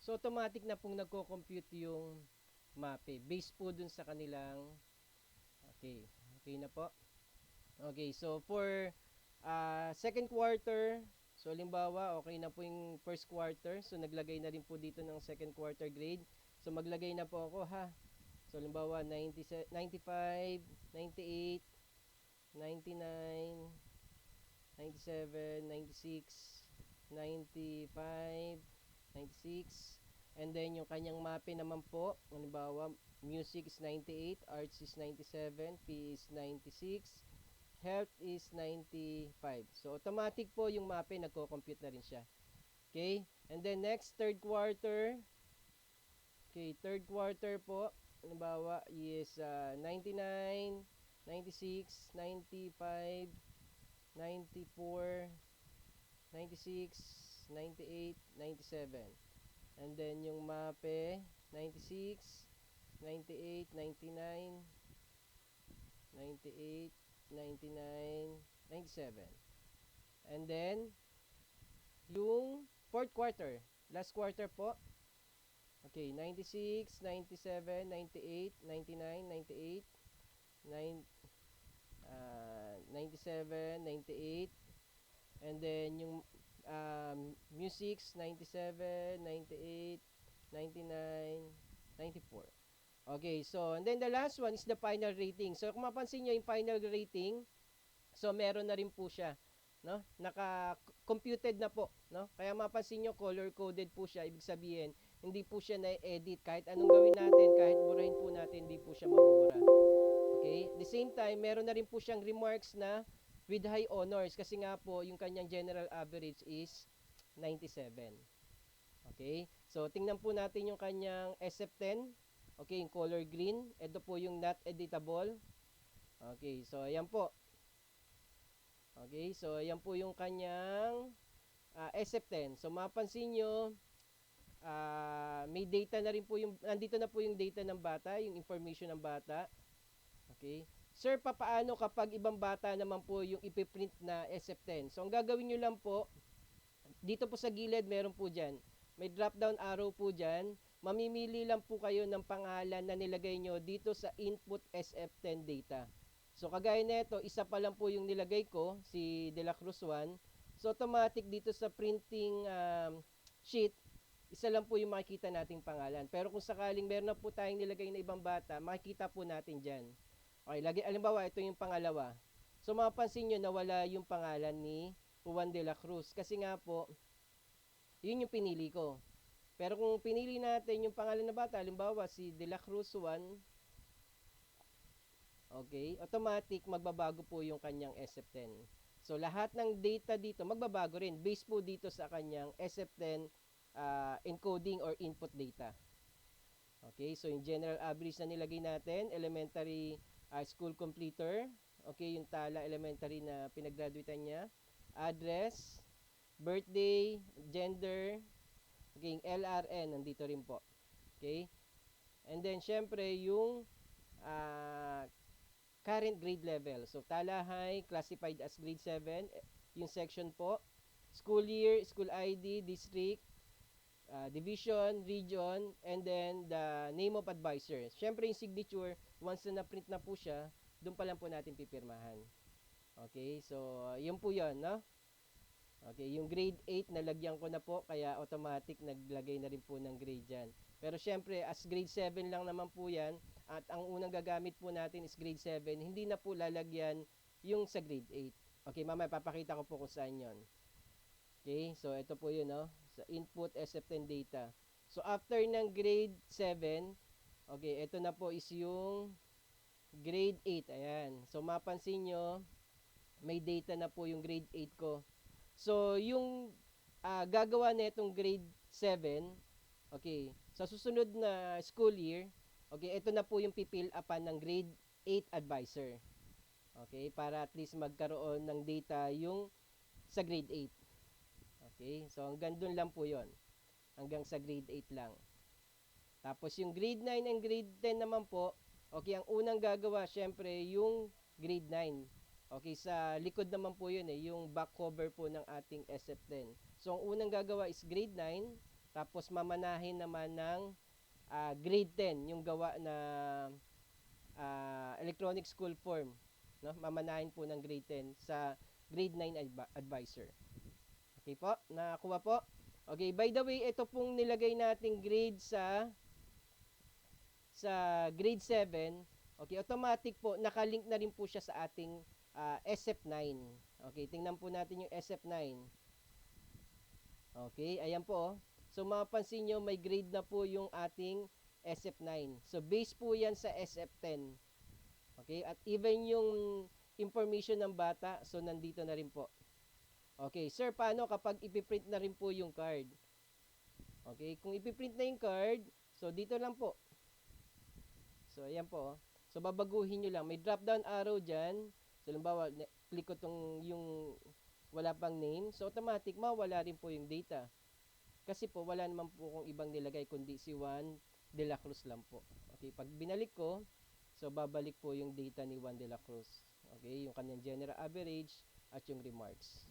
So automatic na pong nagko-compute yung MAPE. Based po dun sa kanilang, okay, okay na po. Okay, so for second quarter, so halimbawa, okay na po yung first quarter. So naglagay na rin po dito ng second quarter grade. So maglagay na po ako ha. So halimbawa 90, 95, 98, 99, 97, 96, 95, 96. And then yung kanyang MAPE naman po, halimbawa music is 98, arts is 97, P is 96, health is 95. So automatic po yung MAPE, nagko-compute na rin siya. Okay? And then next, third quarter. Okay, third quarter po, halimbawa is 99, 96, 95, 94, 96, 98, 97. And then yung MAPE, 96, 98, 99, 98, 99, 97. And then, yung fourth quarter, last quarter po. Okay, 96, 97, 98, 99, 98, 97, 98. And then yung musics 97, 98, 99, 94. Okay, so and then the last one is the final rating. So kung mapansin niyo yung final rating, so meron na rin po siya, no? Naka-computed na po, no? Kaya mapansin niyo color coded po siya, ibig sabihin hindi po siya na-edit kahit anong gawin natin, kahit burahin po natin, hindi po siya mabubura. Okay? At the same time, meron na rin po siyang remarks na with high honors kasi nga po yung kanyang general average is 97. Okay? So tingnan po natin yung kanyang SF10. Okay, yung color green. Ito po yung not editable. Okay, so ayan po. Okay, so ayan po yung kanyang SF10. So mapansin nyo, may data na rin po yung, nandito na po yung data ng bata, yung information ng bata. Okay. Sir, papaano kapag ibang bata naman po yung ipiprint na SF10? So ang gagawin nyo lang po, dito po sa gilid meron po dyan. May drop down arrow po dyan. Mamimili lang po kayo ng pangalan na nilagay nyo dito sa input SF10 data. So kagaya nito, isa pa lang po yung nilagay ko, si De La Cruz 1. So automatic dito sa printing sheet, isa lang po yung makikita nating pangalan. Pero kung sakaling meron na po tayong nilagay na ibang bata, makikita po natin dyan. Okay, lagi, alimbawa, ito yung pangalawa. So mapapansin nyo, nawala yung pangalan ni Juan de la Cruz. Kasi nga po, yun yung pinili ko. Pero kung pinili natin yung pangalan na bata, halimbawa si De La Cruz 1, okay, automatic magbabago po yung kanyang SF10. So lahat ng data dito magbabago rin based po dito sa kanyang SF10 encoding or input data. Okay, so yung general average na nilagay natin, elementary school completer, okay, yung Tala Elementary na pinaggraduatean niya, address, birthday, gender, okay, yung LRN nandito rin po. Okay? And then syempre yung current grade level. So Tala High classified as grade 7, yung section po, school year, school ID, district, division, region, and then the name of advisor. Siyempre yung signature, once na na-print na po siya, doon pa lang po natin pipirmahan. Okay, so yun po yun, no? Okay, yung grade 8 nalagyan ko na po, kaya automatic naglagay na rin po ng grade dyan. Pero syempre, as grade 7 lang naman po yan, at ang unang gagamit po natin is grade 7, hindi na po lalagyan yung sa grade 8. Okay, mamaya papakita ko po kung saan yon. Okay, so ito po yun, no? Sa input SF10 data. So after ng grade 7, okay, ito na po is yung grade 8. Ayan. So mapansin nyo, may data na po yung grade 8 ko. So yung gagawa na itong grade 7, okay, sa susunod na school year, okay, ito na po yung pipil upan ng grade 8 advisor. Okay, para at least magkaroon ng data yung sa grade 8. Okay, so hanggang dun lang po yon, hanggang sa grade 8 lang. Tapos yung grade 9 and grade 10 naman po, okay, ang unang gagawa syempre yung grade 9. Okay, sa likod naman po yun yung back cover po ng ating SF10. So ang unang gagawa is grade 9, Tapos mamanahin naman ng grade 10 yung gawa na electronic school form, no? Mamanahin po ng grade 10 sa grade 9 advisor. Okay po? Nakuha po? Okay, by the way, ito pong nilagay nating grade sa grade 7. Okay, automatic po, nakalink na rin po siya sa ating SF9. Okay, tingnan po natin yung SF9. Okay, ayan po. So mapapansin nyo, may grade na po yung ating SF9. So base po yan sa SF10. Okay, at even yung information ng bata, so nandito na rin po. Okay, sir, paano kapag ipiprint na rin po yung card? Okay, kung ipiprint na yung card, so dito lang po. So ayan po. So babaguhin nyo lang. May drop down arrow dyan. So halimbawa, click ko tong yung wala pang name. So automatic, mawala rin po yung data. Kasi po, wala naman po kung ibang nilagay kundi si Juan de la Cruz lang po. Okay, pag binalik ko, so babalik po yung data ni Juan de la Cruz. Okay, yung kanyang general average at yung remarks.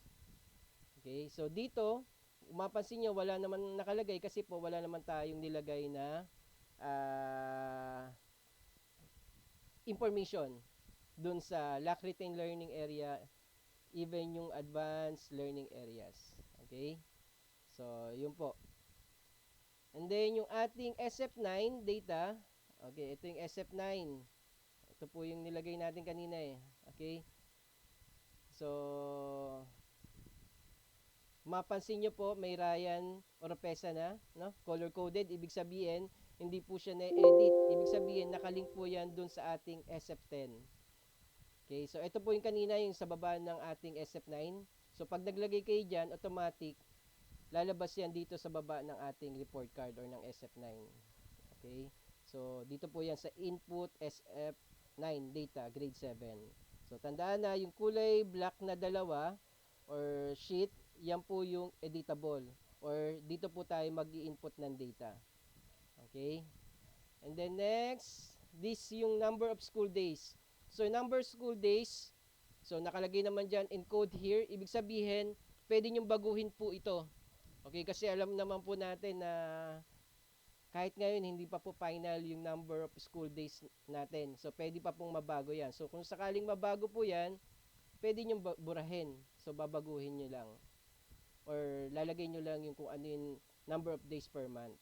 Okay, so dito, mapansin nyo, wala naman nakalagay kasi po wala naman tayong nilagay na information dun sa Lacritain learning area, even yung advanced learning areas. Okay, so yun po. And then yung ating SF9 data, okay, ito yung SF9. Ito po yung nilagay natin kanina eh. Okay? So, mapansin nyo po, may Ryan Oropesa na, no? Color coded, ibig sabihin, hindi po siya na-edit. Ibig sabihin, nakalink po yan dun sa ating SF10. Okay, so ito po yung kanina, yung sa baba ng ating SF9. So, pag naglagay kayo dyan, automatic, lalabas yan dito sa baba ng ating report card or ng SF9. Okay? So, dito po yan sa input SF9 data, grade 7. So, tandaan na, yung kulay black na dalawa or sheet, yan po yung editable. Or dito po tayo mag-i-input ng data. Okay? And then next, this yung number of school days. So, number of school days, so nakalagay naman dyan, encode here. Ibig sabihin, pwede nyong baguhin po ito. Okay, kasi alam naman po natin na kahit ngayon hindi pa po final yung number of school days natin. So pwede pa pong mabago yan. So kung sakaling mabago po yan, pwede nyo burahin. So babaguhin nyo lang. Or lalagay nyo lang yung kung ano yung number of days per month.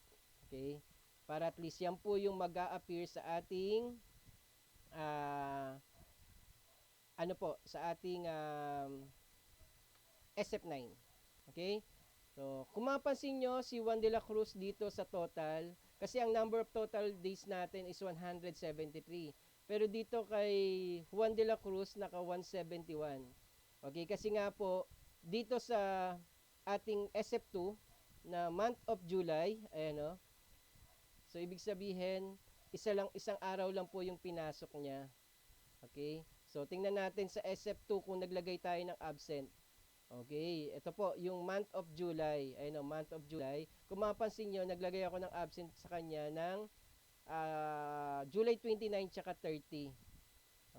Okay? Para at least yan po yung mag-a-appear sa ating sa ating SF9. Okay? So, kung mapansin nyo, si Juan de la Cruz dito sa total, kasi ang number of total days natin is 173. Pero dito kay Juan de la Cruz, naka 171. Okay, kasi nga po, dito sa ating SF2, na month of July, ayan o. So, ibig sabihin, isang araw lang po yung pinasok niya. Okay, so tingnan natin sa SF2 kung naglagay tayo ng absent. Okay, ito po yung month of July. Ayun o, month of July. Kung mapapansin nyo, naglagay ako ng absent sa kanya ng July 29 tsaka 30.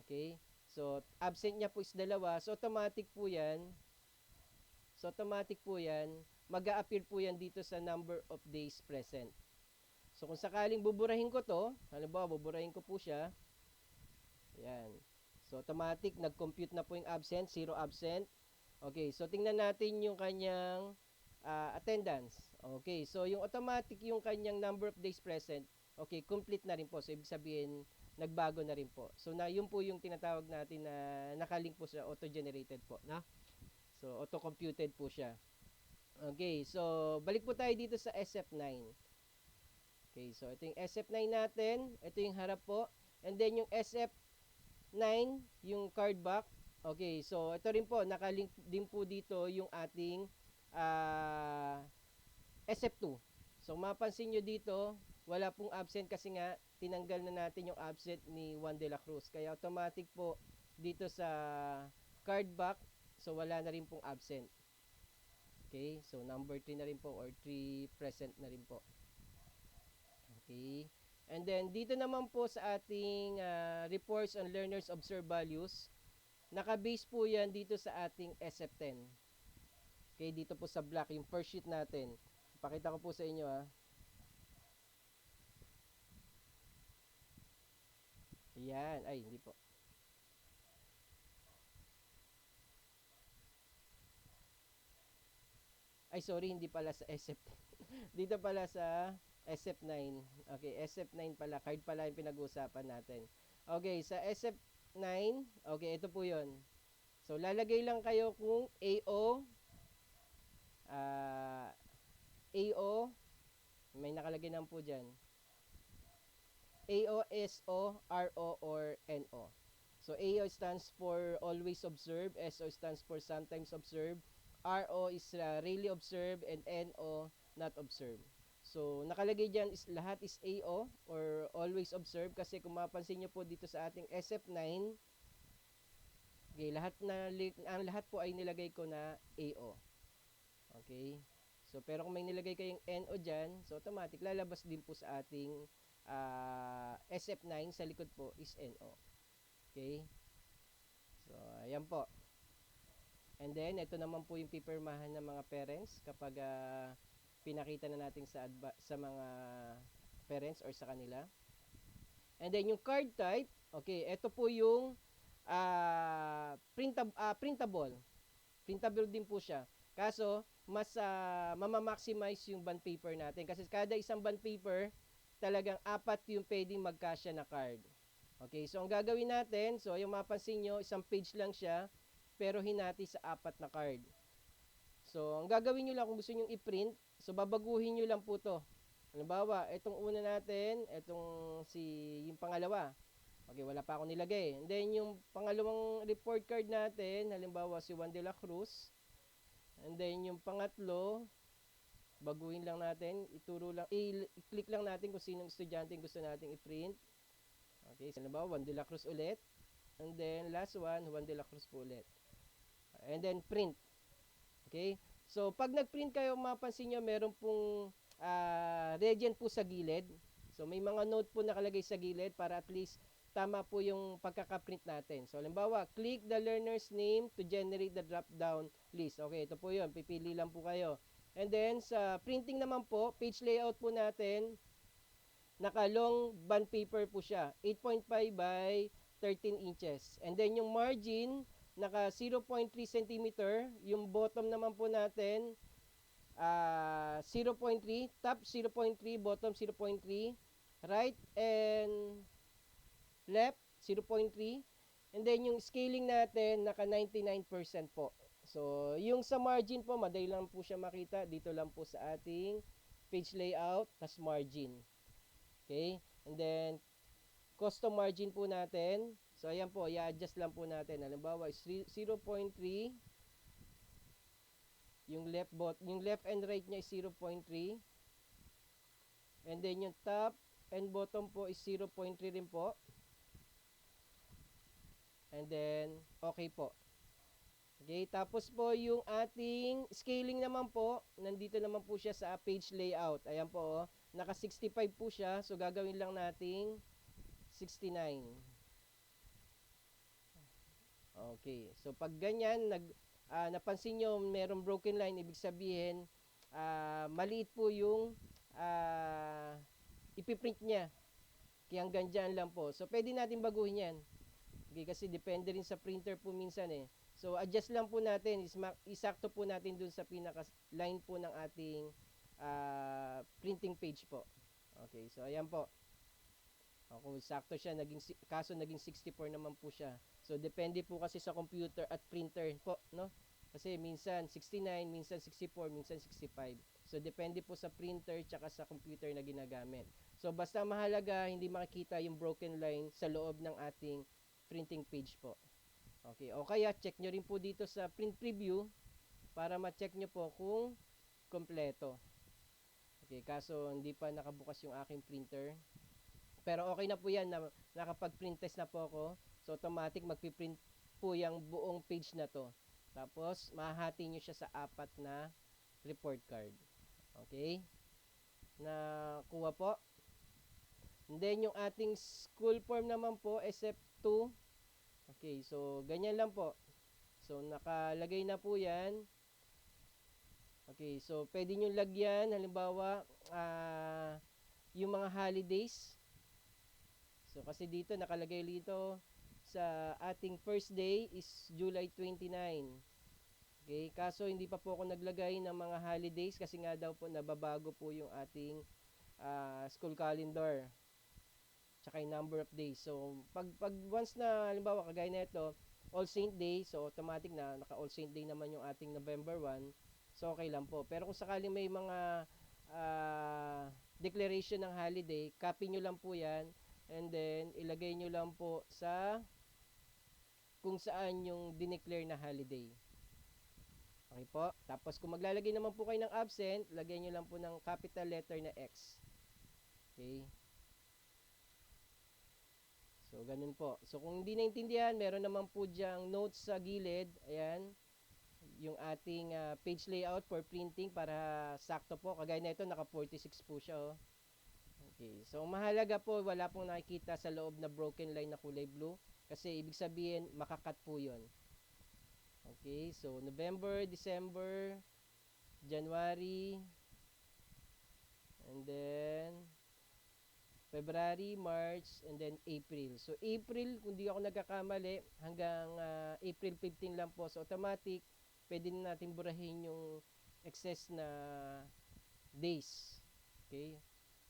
Okay, so absent niya po is dalawa. So automatic po yan. Mag-a-appear po yan dito sa number of days present. So kung sakaling buburahin ko to, halimbawa buburahin ko po siya. Yan. So automatic, nag-compute na po yung absent, 0 absent. Okay, so tingnan natin yung kanyang attendance. Okay, so yung automatic yung kanyang number of days present, okay, complete na rin po. So ibig sabihin, nagbago na rin po. So na yun po yung tinatawag natin na nakalink po sa auto-generated po, na? So auto-computed po siya. Okay, so balik po tayo dito sa SF9. Okay, so ito yung SF9 natin, ito yung harap po. And then yung SF9, yung card back. Okay, so ito rin po, nakalink din po dito yung ating SF2. So mapansin nyo dito, wala pong absent kasi nga tinanggal na natin yung absent ni Juan de la Cruz. Kaya automatic po dito sa card back, so wala na rin pong absent. Okay, so number 3 na rin po or 3 present na rin po. Okay, and then dito naman po sa ating reports on learners observed values, naka-base po yan dito sa ating SF10. Okay, dito po sa black, yung first sheet natin. pakita ko po sa inyo ha. Ayan, ay hindi po. Ay sorry, hindi pala sa SF. Dito pala sa SF9. Okay, SF9 pala. Card pala yung pinag-uusapan natin. Okay, sa SF9, okay, ito po yon. So, lalagay lang kayo kung AO, ah, AO, may nakalagay naman po dyan. AO, SO, RO, or NO. So, AO stands for always observe, SO stands for sometimes observe, RO is rarely observe, and NO not observe. So, nakalagay dyan is lahat is AO or always observe kasi kung mapansin nyo po dito sa ating SF9, okay, ang lahat po ay nilagay ko na AO. Okay? So, pero kung may nilagay kayong NO dyan, so automatic lalabas din po sa ating SF9 sa likod po is NO. Okay? So, ayan po. And then, ito naman po yung pipirmahan ng mga parents kapag pinakita na natin sa mga parents or sa kanila. And then, yung card type, okay, ito po yung printable. Printable din po siya. Kaso, mas mamamaximize yung bond paper natin. Kasi kada isang bond paper, talagang 4 yung pwedeng magkasya na card. Okay, so ang gagawin natin, so yung mapansin nyo, isang page lang siya, pero hinati sa 4 na card. So, ang gagawin nyo lang kung gusto nyo i-print, so babaguhin nyo lang po to. Halimbawa, itong una natin, yung pangalawa. Okay, wala pa ako nilagay. And then, yung pangalawang report card natin, halimbawa si Juan de la Cruz. And then, yung pangatlo, baguhin lang natin, i-click lang natin kung sinong estudyante gusto nating i-print. Okay, so halimbawa, Juan de la Cruz ulit. And then, last one, Juan de la Cruz po ulit. And then, print. Okay, so pag nag-print kayo, mapansin nyo, meron pong legend po sa gilid. So, may mga note po nakalagay sa gilid para at least tama po yung pagkaka-print natin. So, halimbawa, click the learner's name to generate the drop-down list. Okay, ito po yun. Pipili lang po kayo. And then, sa printing naman po, page layout po natin, naka-long bond paper po siya. 8.5 by 13 inches. And then, yung margin, naka 0.3 cm. Yung bottom naman po natin, 0.3. Top 0.3, bottom 0.3. Right and left 0.3, and then yung scaling natin naka 99% po. So yung sa margin po, madali lang po siya makita, dito lang po sa ating page layout, tas margin. Okay, and then custom margin po natin, so ayan po, i-adjust lang po natin. Halimbawa 0.3, yung left and right niya is 0.3, and then yung top and bottom po is 0.3 rin po. And then, okay po. Okay, tapos po yung ating scaling naman po, nandito naman po siya sa page layout. Ayan po, oh, naka 65 po siya. So, gagawin lang nating 69. Okay, so pag ganyan, napansin nyo merong broken line, ibig sabihin, maliit po yung ipiprint niya. Kaya hanggang dyan lang po. So, pwede natin baguhin yan. Okay, kasi depende rin sa printer po minsan eh. So, adjust lang po natin. Isakto po natin dun sa pinaka-line po ng ating printing page po. Okay, so ayan po. Kung sakto siya, kaso naging 64 naman po siya. So, depende po kasi sa computer at printer po, no? Kasi minsan 69, minsan 64, minsan 65. So, depende po sa printer tsaka sa computer na ginagamit. So, basta mahalaga, hindi makikita yung broken line sa loob ng ating printing page po. Okay, o kaya check nyo rin po dito sa print preview para ma-check nyo po kung kompleto. Okay, kaso hindi pa nakabukas yung aking printer. Pero okay na po yan, nakapag-print test na po ako. So automatic magpiprint po yung buong page na to. Tapos mahati nyo siya sa 4 na report card. Okay? Nakuha po. And then yung ating school form naman po, SF2. Okay, so ganyan lang po. So nakalagay na po yan. Okay, so pwede nyo lagyan, halimbawa, yung mga holidays. So kasi dito nakalagay dito sa ating first day is July 29. Okay, kaso hindi pa po ako naglagay ng mga holidays kasi nga daw po nababago po yung ating school calendar tsaka yung number of days. So pag once na halimbawa kagaya nito, All Saint Day, so automatic na naka All Saint Day naman yung ating November 1. So okay lang po. Pero kung sakaling may mga declaration ng holiday, copy nyo lang po yan and then ilagay nyo lang po sa kung saan yung dineclare na holiday. Okay po? Tapos kung maglalagay naman po kayo ng absent, lagay nyo lang po ng capital letter na X. Okay? So, ganun po. So, kung hindi naintindihan, meron naman po diyang notes sa gilid. Ayan. Yung ating page layout for printing para sakto po. Kagaya na ito, naka 46 po siya. Oh. Okay. So, mahalaga po, wala pong nakikita sa loob na broken line na kulay blue. Kasi, ibig sabihin, makakat po yun. Okay. So, November, December, January, and then February, March, and then April. So, April, kung di ako nagkakamali, hanggang April 15 lang po. So, automatic, pwede na natin burahin yung excess na days. Okay?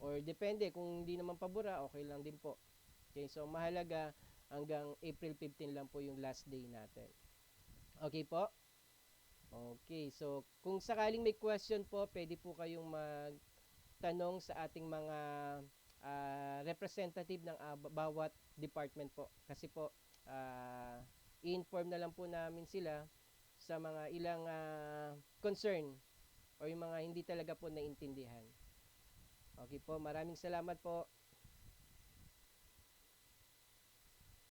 Or depende, kung hindi naman pabura, okay lang din po. Okay, so mahalaga, hanggang April 15 lang po yung last day natin. Okay po? Okay, so kung sakaling may question po, pwede po kayong magtanong sa ating mga representative ng bawat department po. Kasi po, i-inform na lang po namin sila sa mga ilang concern o yung mga hindi talaga po naintindihan. Okay po, maraming salamat po.